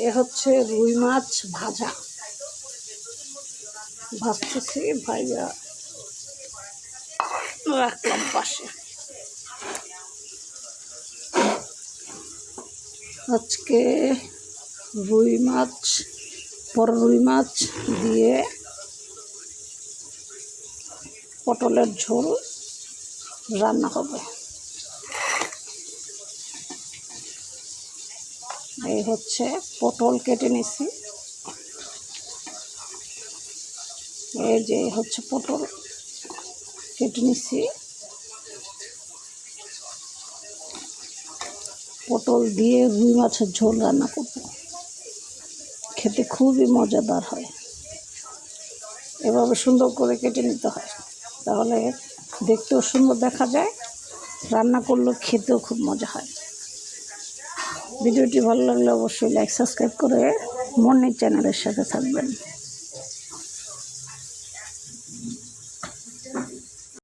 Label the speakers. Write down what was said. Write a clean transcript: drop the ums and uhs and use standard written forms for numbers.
Speaker 1: এ হচ্ছে রুই মাছ ভাজা, ভাজতেছি, ভাইয়া রাখলাম পাশে। আজকে রুই মাছ, বড় রুই মাছ দিয়ে পটলের ঝোল রান্না হবে। এই হচ্ছে পটল কেটে নিছি, এই যে হচ্ছে পটল কেটে নিছি। পটল দিয়ে রুই মাছের ঝোল রান্না করব, খেতে খুবই মজাদার হয়। এভাবে সুন্দর করে কেটে নিতে হয়, তাহলে দেখতেও সুন্দর দেখা যায়, রান্না করলেও খেতেও খুব মজা হয়। ভিডিওটি ভালো লাগলে অবশ্যই লাইক সাবস্ক্রাইব করে মনির চ্যানেলের সাথে থাকবেন।